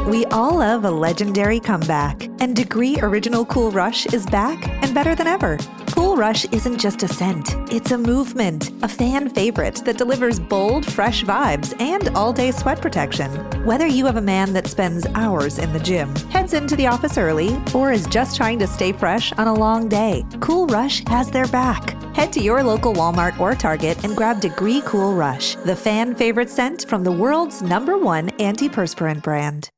We all love a legendary comeback, and Degree Original Cool Rush is back and better than ever. Cool Rush isn't just a scent, it's a movement, a fan favorite that delivers bold, fresh vibes and all-day sweat protection. Whether you have a man that spends hours in the gym, heads into the office early, or is just trying to stay fresh on a long day, Cool Rush has their back. Head to your local Walmart or Target and grab Degree Cool Rush, the fan favorite scent from the world's #1 antiperspirant brand.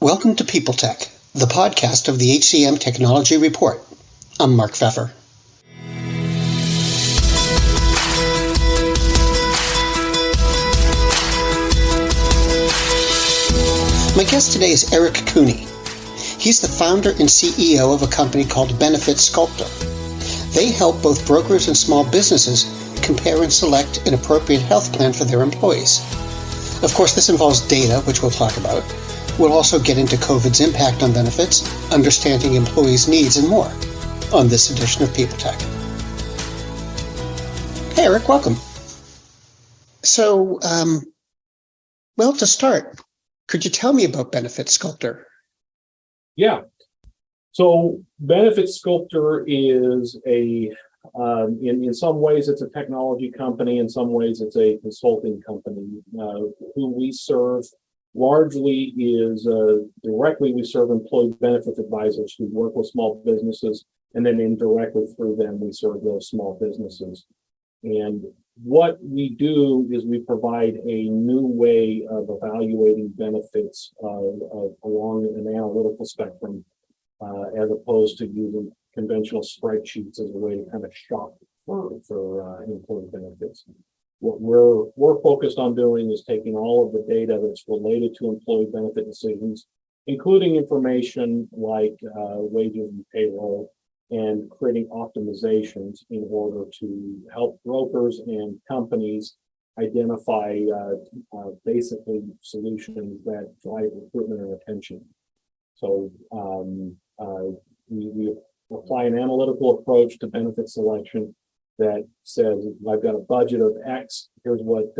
Welcome to People Tech, the podcast of the HCM Technology Report. I'm Mark Pfeffer. My guest today is Erick Kuhni. He's the founder and CEO of a company called Sculptor. They help both brokers and small businesses compare and select an appropriate health plan for their employees. Of course, this involves data, which we'll talk about. We'll also get into COVID's impact on benefits, understanding employees' needs, and more on this edition of People Tech. Hey, Erick, welcome. So, to start, could you tell me about Sculptor? Yeah. So Benefit Sculptor is in some ways it's a technology company, in some ways it's a consulting company. Who we serve largely is directly we serve employee benefits advisors who work with small businesses, and then indirectly through them we serve those small businesses. And what we do is we provide a new way of evaluating benefits along an analytical spectrum, as opposed to using conventional spreadsheets as a way to kind of shop for employee benefits. What we're focused on doing is taking all of the data that's related to employee benefit decisions, including information like wages and payroll, and creating optimizations in order to help brokers and companies identify basically solutions that drive recruitment and retention. So we apply an analytical approach to benefit selection that says, I've got a budget of X, here's what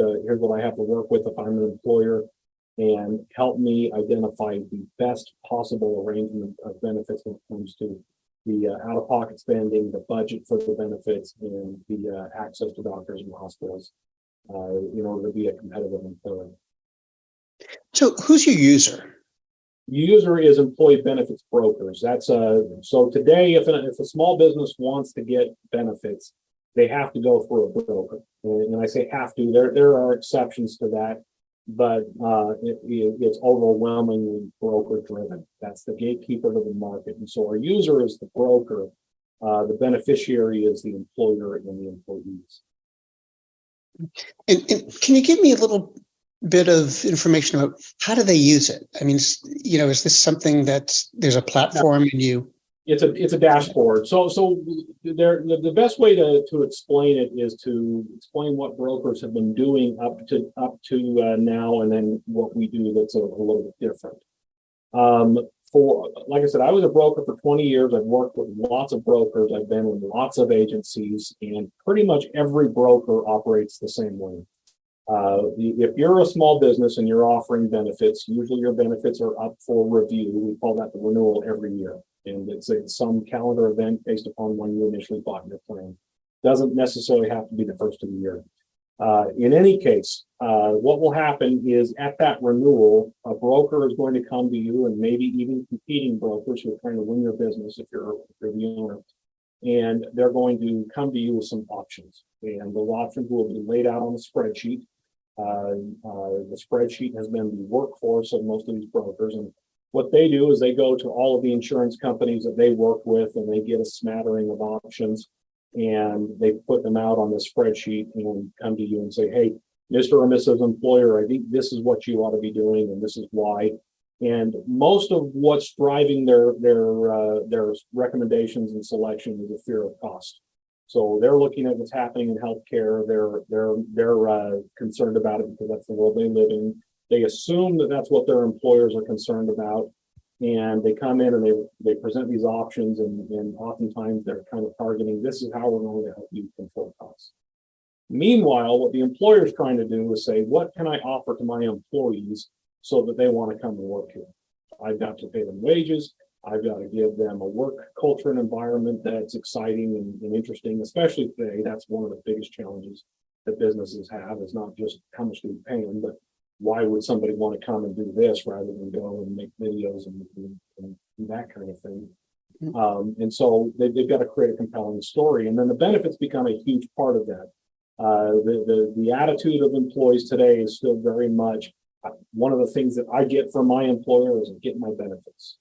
I have to work with if I'm an employer, and help me identify the best possible arrangement of benefits when it comes to the out-of-pocket spending, the budget for the benefits, and the access to doctors and hospitals in order to be a competitive employer. So who's your user? User is employee benefits brokers. That's so today, if a small business wants to get benefits, they have to go through a broker. And I say have to. There are exceptions to that, but it's overwhelmingly broker driven. That's the gatekeeper to the market. And so our user is the broker. The beneficiary is the employer and the employees. And can you give me a little bit of information about how do they use it? I mean, is this something that there's a platform and you? It's a dashboard. So the best way to explain it is to explain what brokers have been doing up to now, and then what we do that's a little bit different. Like I said, I was a broker for 20 years. I've worked with lots of brokers. I've been in lots of agencies, and pretty much every broker operates the same way. If you're a small business and you're offering benefits, usually your benefits are up for review. We call that the renewal every year. And it's some calendar event based upon when you initially bought your plan. Doesn't necessarily have to be the first of the year. In any case, what will happen is at that renewal, a broker is going to come to you, and maybe even competing brokers who are trying to win your business if you're the owner. And they're going to come to you with some options. And those options will be laid out on the spreadsheet. The spreadsheet has been the workforce of most of these brokers. And what they do is they go to all of the insurance companies that they work with, and they get a smattering of options, and they put them out on the spreadsheet and come to you and say, hey, Mr. or Mrs. Employer, I think this is what you ought to be doing, and this is why. And most of what's driving their recommendations and selection is a fear of cost. So they're looking at what's happening in healthcare. They're concerned about it because that's the world they live in. They assume that that's what their employers are concerned about, and they come in and they present these options, and oftentimes they're kind of targeting, this is how we're going to help you control costs. Meanwhile, what the employer is trying to do is say, what can I offer to my employees so that they want to come and work here? I've got to pay them wages. I've got to give them a work culture and environment that's exciting and interesting, especially today. That's one of the biggest challenges that businesses have, is not just how much do we pay them, but why would somebody want to come and do this rather than go and make videos and that kind of thing. And so they've got to create a compelling story. And then the benefits become a huge part of that. The attitude of employees today is still very much one of the things that I get from my employer is I get my benefits.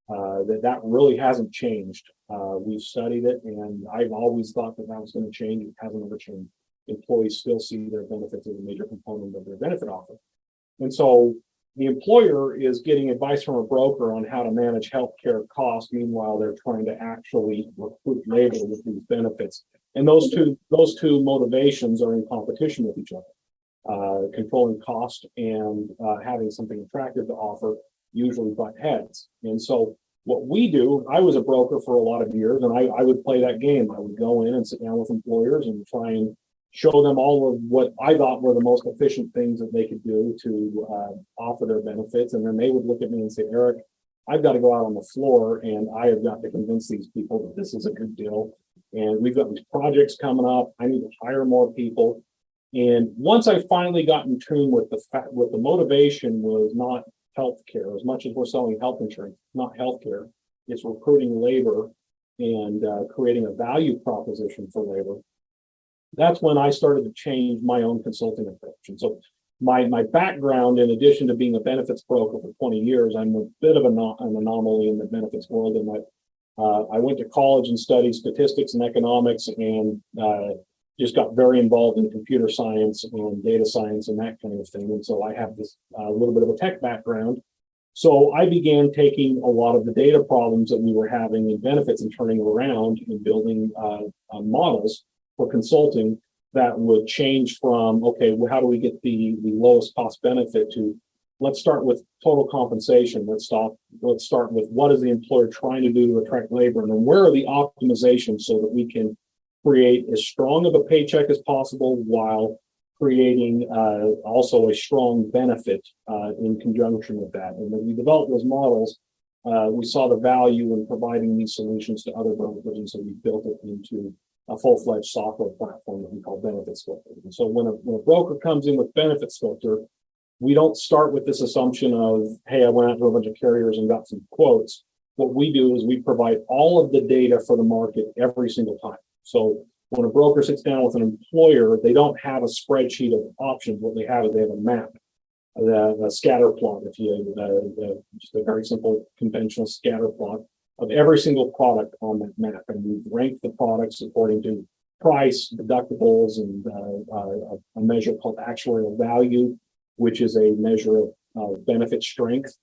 That really hasn't changed. We've studied it, and I've always thought that was going to change. It hasn't ever changed. Employees still see their benefits as a major component of their benefit offer. And so the employer is getting advice from a broker on how to manage healthcare costs. Meanwhile, they're trying to actually recruit labor with these benefits. And those two motivations are in competition with each other. Controlling cost and having something attractive to offer usually butt heads. And so what we do, I was a broker for a lot of years, and I would play that game. I would go in and sit down with employers and try and show them all of what I thought were the most efficient things that they could do to offer their benefits. And then they would look at me and say, Eric, I've got to go out on the floor and I have got to convince these people that this is a good deal. And we've got these projects coming up. I need to hire more people. And once I finally got in tune with the fact, what the motivation was not healthcare, as much as we're selling health insurance, not healthcare, it's recruiting labor and creating a value proposition for labor. That's when I started to change my own consulting approach. And so my background, in addition to being a benefits broker for 20 years, I'm a bit of an anomaly in the benefits world. And I went to college and studied statistics and economics, and just got very involved in computer science and data science and that kind of thing. And so I have this little bit of a tech background. So I began taking a lot of the data problems that we were having in benefits and turning around and building models for consulting that would change from, okay, well, how do we get the lowest cost benefit, to let's start with total compensation. Let's start with what is the employer trying to do to attract labor, and then where are the optimizations so that we can create as strong of a paycheck as possible while creating also a strong benefit in conjunction with that. And when we developed those models, we saw the value in providing these solutions to other brokers, and so we built it into a full-fledged software platform that we call Benefit Sculptor. And so when a broker comes in with Benefit Sculptor, we don't start with this assumption of, hey, I went out to a bunch of carriers and got some quotes. What we do is we provide all of the data for the market every single time. So when a broker sits down with an employer, they don't have a spreadsheet of options. What they have is they have a map, a scatter plot, if you just a very simple conventional scatter plot of every single product on that map. And we've ranked the products according to price, deductibles, and a measure called actuarial value, which is a measure of benefit strength.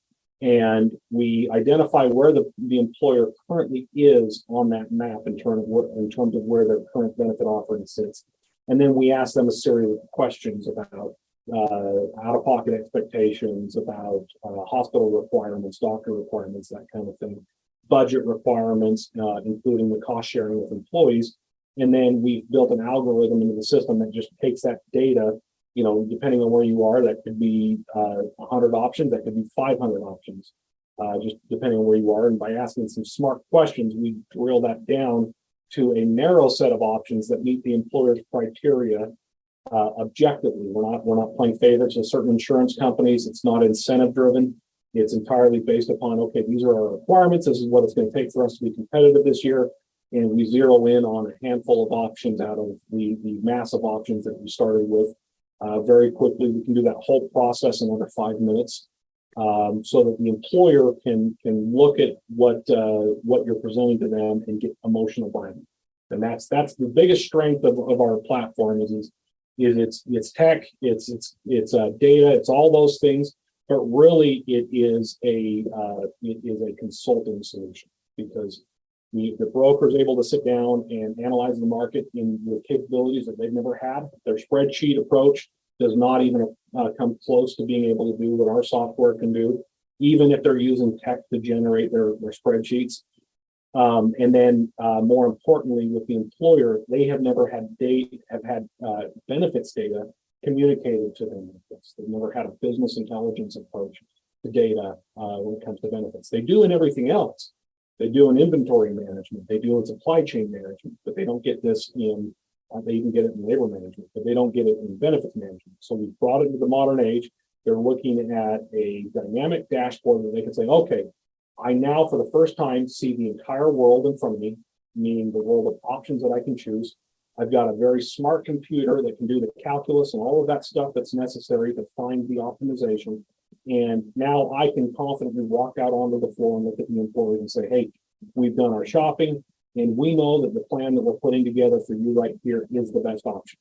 And we identify where the employer currently is on that map in terms of where their current benefit offering sits. And then we ask them a series of questions about out-of-pocket expectations, about hospital requirements, doctor requirements, that kind of thing, budget requirements, including the cost sharing with employees. And then we've built an algorithm into the system that just takes that data, depending on where you are, that could be 100 options, that could be 500 options, just depending on where you are. And by asking some smart questions, we drill that down to a narrow set of options that meet the employer's criteria objectively. We're not playing favorites with certain insurance companies. It's not incentive driven. It's entirely based upon, okay, these are our requirements. This is what it's going to take for us to be competitive this year. And we zero in on a handful of options out of the massive options that we started with. Very quickly, we can do that whole process in under 5 minutes, so that the employer can look at what you're presenting to them and get emotional buy-in. And that's the biggest strength of our platform is it's tech, it's data, it's all those things, but really it is a consulting solution, because the broker is able to sit down and analyze the market with capabilities that they've never had. Their spreadsheet approach does not even come close to being able to do what our software can do, even if they're using tech to generate their spreadsheets. And then more importantly, with the employer, they have never had benefits data communicated to them like this. They've never had a business intelligence approach the data when it comes to benefits. They do in everything else. They do in inventory management. They do in supply chain management, but they don't get this in, they even get it in labor management, but they don't get it in benefits management. So we brought it to the modern age. They're looking at a dynamic dashboard where they can say, okay, I now for the first time see the entire world in front of me, meaning the world of options that I can choose. I've got a very smart computer that can do the calculus and all of that stuff that's necessary to find the optimization. And now I can confidently walk out onto the floor and look at the employees and say, hey, we've done our shopping and we know that the plan that we're putting together for you right here is the best option.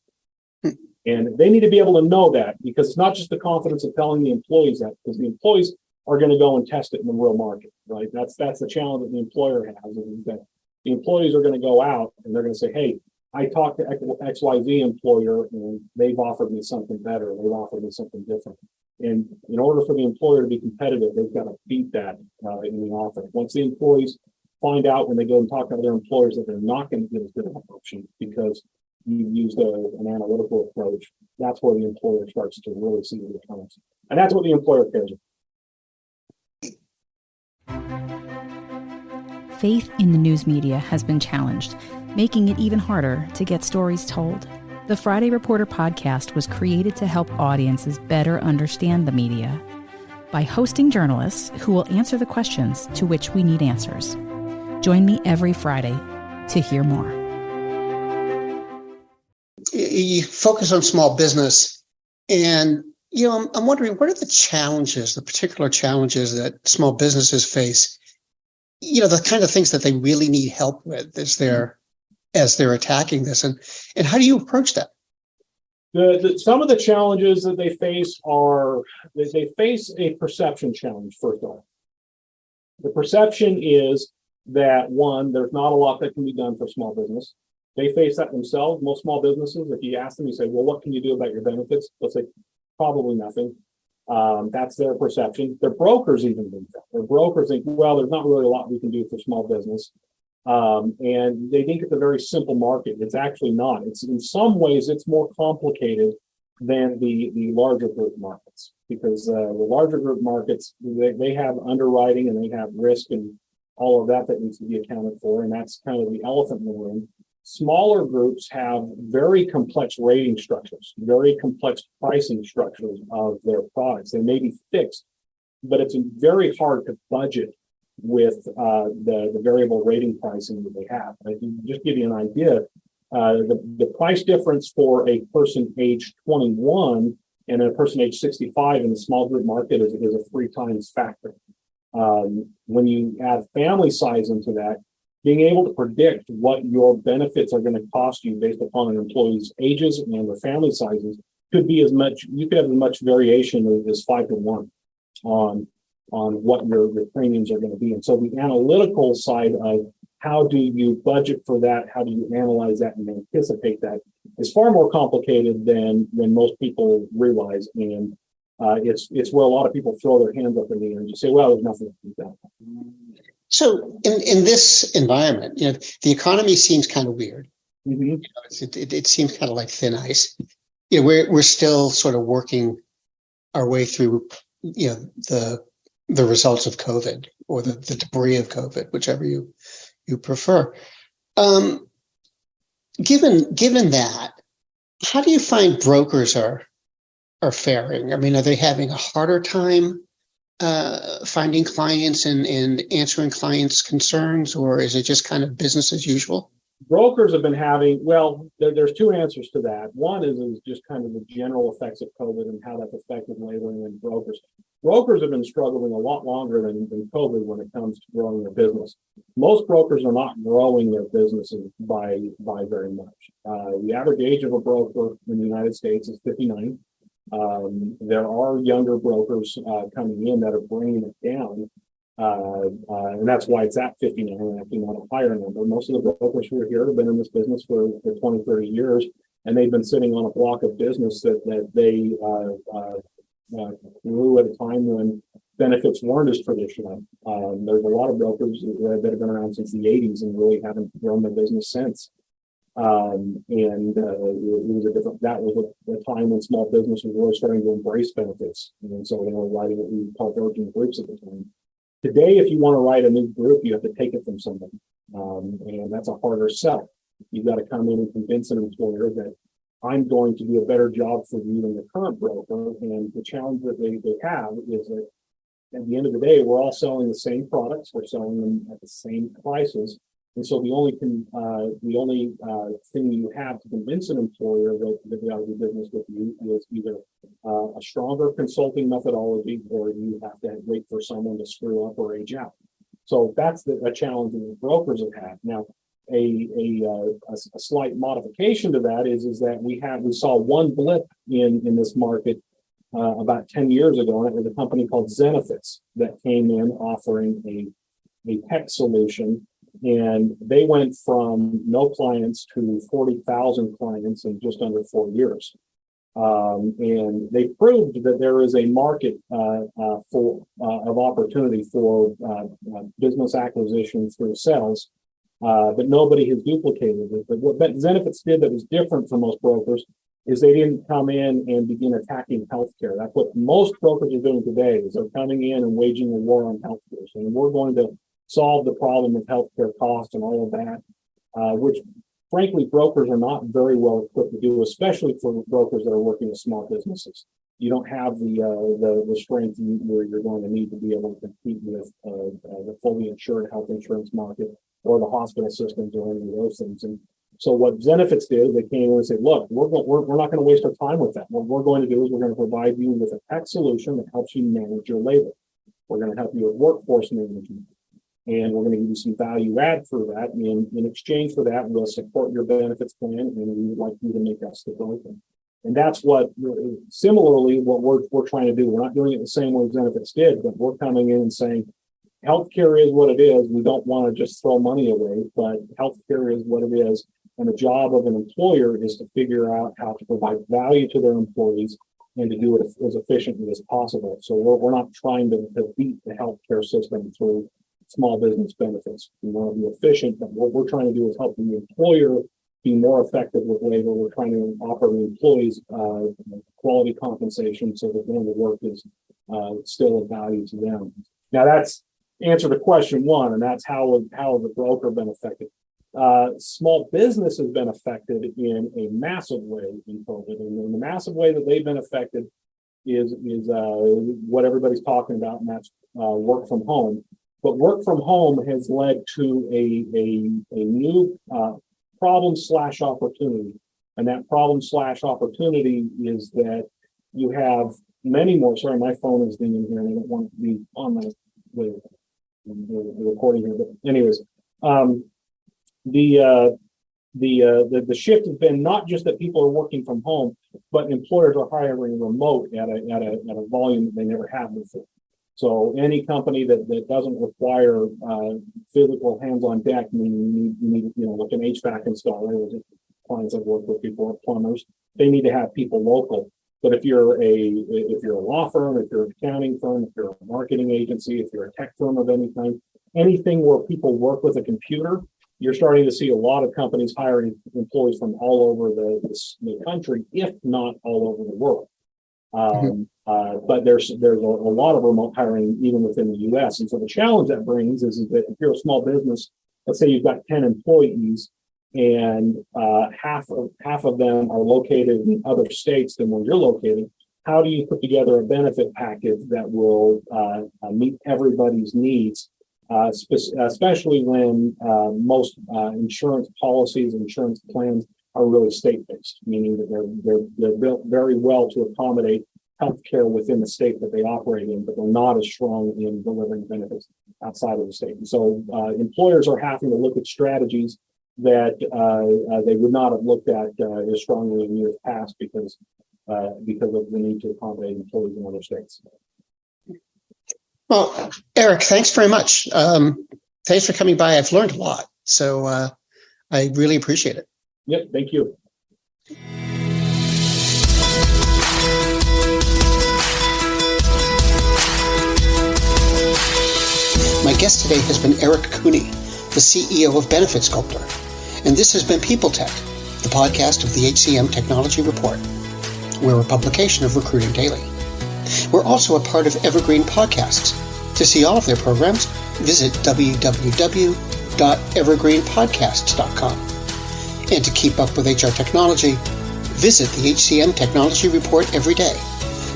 And they need to be able to know that, because it's not just the confidence of telling the employees that, because the employees are going to go and test it in the real market, right? That's the challenge that the employer has, is that the employees are going to go out and they're going to say, hey, I talked to XYZ employer and they've offered me something better. They've offered me something different. And in order for the employer to be competitive, they've got to beat that in the offer. Once the employees find out when they go and talk to their employers that they're not going to get as good of an option because you've used an analytical approach, that's where the employer starts to really see the returns. And that's what the employer cares about. Faith in the news media has been challenged, making it even harder to get stories told. The Friday Reporter podcast was created to help audiences better understand the media by hosting journalists who will answer the questions to which we need answers. Join me every Friday to hear more. You focus on small business, and I'm wondering, what are the challenges, the particular challenges that small businesses face? The kind of things that they really need help with as they're attacking this, and how do you approach that? Some of the challenges that they face are they face a perception challenge. First of all, the perception is that, one, there's not a lot that can be done for small business. They face that themselves. Most small businesses, if you ask them, you say, well, what can you do about your benefits? They'll say, probably nothing. That's their perception. Their brokers even think that. Their brokers think, well, there's not really a lot we can do for small business. And they think it's a very simple market. It's actually not. It's in some ways, it's more complicated than the larger group markets, because the larger group markets, they have underwriting and they have risk and all of that needs to be accounted for. And that's kind of the elephant in the room. Smaller groups have very complex rating structures, very complex pricing structures of their products. They may be fixed, but it's very hard to budget with the variable rating pricing that they have. I can just give you an idea. The price difference for a person age 21 and a person age 65 in the small group market is a 3 times factor. When you add family size into that, being able to predict what your benefits are going to cost you based upon an employee's ages and their family sizes could be as much, you could have as much variation as 5 to 1 on what your premiums are going to be. And so the analytical side of how do you budget for that, how do you analyze that and anticipate that, is far more complicated than most people realize. And it's where a lot of people throw their hands up in the air and just say, well, there's nothing to do that. So in this environment, the economy seems kind of weird. Mm-hmm. It seems kind of like thin ice. We're still sort of working our way through, the results of COVID, or the debris of COVID, whichever you prefer. Given that, how do you find brokers are faring? I mean, are they having a harder time finding clients and answering clients' concerns, or is it just kind of business as usual? Brokers have been having, well, there's 2 answers to that. One is just kind of the general effects of COVID and how that's affected labor and brokers. Brokers have been struggling a lot longer than COVID when it comes to growing their business. Most brokers are not growing their businesses by very much. The average age of a broker in the United States is 59. There are younger brokers coming in that are bringing it down, and that's why it's at 59 and actually not a higher number. Most of the brokers who are here have been in this business for 20, 30 years, and they've been sitting on a block of business that they grew at a time when benefits weren't as traditional. There's a lot of brokers that have been around since the 80s and really haven't grown their business since. That was a time when small business was really starting to embrace benefits. And so they were writing what we call virgin groups at the time. Today, if you want to write a new group, you have to take it from somebody. And that's a harder sell. You've got to come in and convince an employer that I'm going to do a better job for you than the current broker. And the challenge that they have is that at the end of the day, we're all selling the same products. We're selling them at the same prices. And so the only thing you have to convince an employer that they ought to do business with you is either a stronger consulting methodology, or you have to wait for someone to screw up or age out. So that's a challenge that the brokers have had. Now, a slight modification to that is that we saw one blip in this market about 10 years ago, and it was a company called Zenefits that came in offering a tech solution. And they went from no clients to 40,000 clients in just under 4 years. And they proved that there is a market of opportunity for business acquisition through sales, but nobody has duplicated it. But what Zenefits did that was different from most brokers is they didn't come in and begin attacking healthcare. That's what most brokers are doing today, is they're coming in and waging a war on healthcare. So we're going to solve the problem of healthcare costs and all of that, which frankly brokers are not very well equipped to do, especially for brokers that are working with small businesses. You don't have the strength where you're going to need to be able to compete with the fully insured health insurance market or the hospital systems or any of those things. And so what Zenefits did is they came in and said, look, we're not going to waste our time with that. What we're going to do is we're going to provide you with a tech solution that helps you manage your labor. We're going to help you with workforce management. And we're going to give you some value add for that. And in exchange for that, we'll support your benefits plan, and we would like you to make us the broker. And that's similarly, what we're trying to do. We're not doing it the same way Zenefits did, but we're coming in and saying, healthcare is what it is. We don't want to just throw money away, but healthcare is what it is. And the job of an employer is to figure out how to provide value to their employees and to do it as efficiently as possible. So we're not trying to beat the healthcare system through small business benefits. We want to be efficient, but what we're trying to do is help the employer be more effective with labor. We're trying to offer the employees quality compensation so that the work is still of value to them. Now that's answer to question one, and that's how the broker been affected. Small business has been affected in a massive way in COVID, and the massive way that they've been affected is what everybody's talking about, and that's work from home. But work from home has led to a new problem/opportunity. And that problem/opportunity is that you have many more. Sorry, my phone is dinging here and I don't want to be on the recording here. But anyways, the shift has been not just that people are working from home, but employers are hiring remote at a volume that they never have before. So any company that doesn't require physical hands on deck, meaning you need like an HVAC installer, clients I've worked with before, plumbers, they need to have people local. But if you're a law firm, if you're an accounting firm, if you're a marketing agency, if you're a tech firm of any kind, anything where people work with a computer, you're starting to see a lot of companies hiring employees from all over the country, if not all over the world. But there's a lot of remote hiring even within the U.S. And so the challenge that brings is that if you're a small business, let's say you've got 10 employees and half of them are located in other states than where you're located, how do you put together a benefit package that will meet everybody's needs, especially when most insurance policies, insurance plans are really state-based, meaning that they're built very well to accommodate healthcare within the state that they operate in, but they're not as strong in delivering benefits outside of the state. And so employers are having to look at strategies that they would not have looked at as strongly in years past because of the need to accommodate employees in other states. Well, Erick, thanks very much. Thanks for coming by. I've learned a lot, so I really appreciate it. Yep, thank you. My guest today has been Erick Kuhni, the CEO of Benefit Sculptor. And this has been People Tech, the podcast of the HCM Technology Report. We're a publication of Recruiting Daily. We're also a part of Evergreen Podcasts. To see all of their programs, visit www.evergreenpodcasts.com. And to keep up with HR technology, visit the HCM Technology Report every day.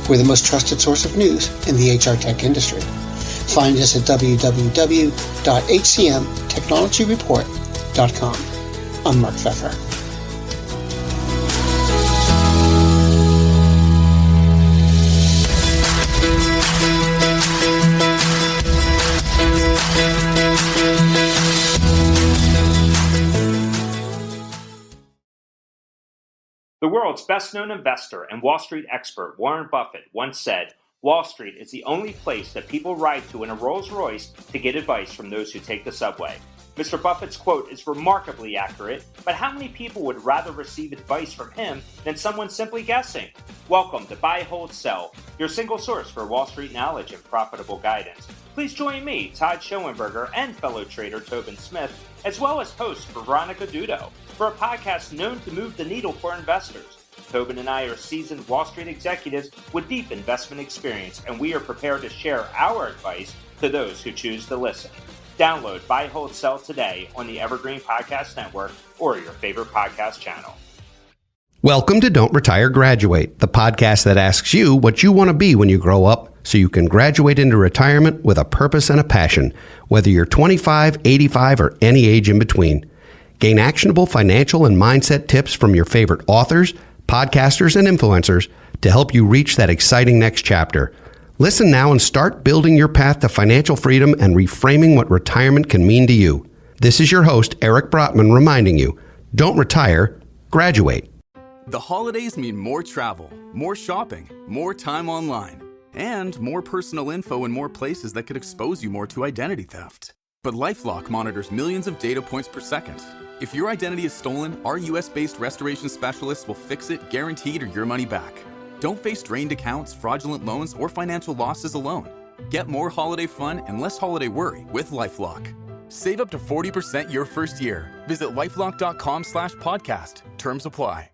We're the most trusted source of news in the HR tech industry. Find us at www.hcmtechnologyreport.com. I'm Mark Pfeffer. The world's best-known investor and Wall Street expert Warren Buffett once said, "Wall Street is the only place that people ride to in a Rolls-Royce to get advice from those who take the subway." Mr. Buffett's quote is remarkably accurate, but how many people would rather receive advice from him than someone simply guessing? Welcome to Buy, Hold, Sell, your single source for Wall Street knowledge and profitable guidance. Please join me, Todd Schoenberger, and fellow trader Tobin Smith, as well as host Veronica Dudo, for a podcast known to move the needle for investors. Tobin and I are seasoned Wall Street executives with deep investment experience, and we are prepared to share our advice to those who choose to listen. Download Buy, Hold, Sell today on the Evergreen Podcast Network or your favorite podcast channel. Welcome to Don't Retire, Graduate, the podcast that asks you what you want to be when you grow up so you can graduate into retirement with a purpose and a passion, whether you're 25, 85, or any age in between. Gain actionable financial and mindset tips from your favorite authors, podcasters, and influencers to help you reach that exciting next chapter. Listen now and start building your path to financial freedom and reframing what retirement can mean to you. This is your host, Eric Brotman, reminding you, don't retire, graduate. The holidays mean more travel, more shopping, more time online, and more personal info in more places that could expose you more to identity theft. But LifeLock monitors millions of data points per second. If your identity is stolen, our US-based restoration specialists will fix it, guaranteed, or your money back. Don't face drained accounts, fraudulent loans, or financial losses alone. Get more holiday fun and less holiday worry with LifeLock. Save up to 40% your first year. Visit LifeLock.com/podcast. Terms apply.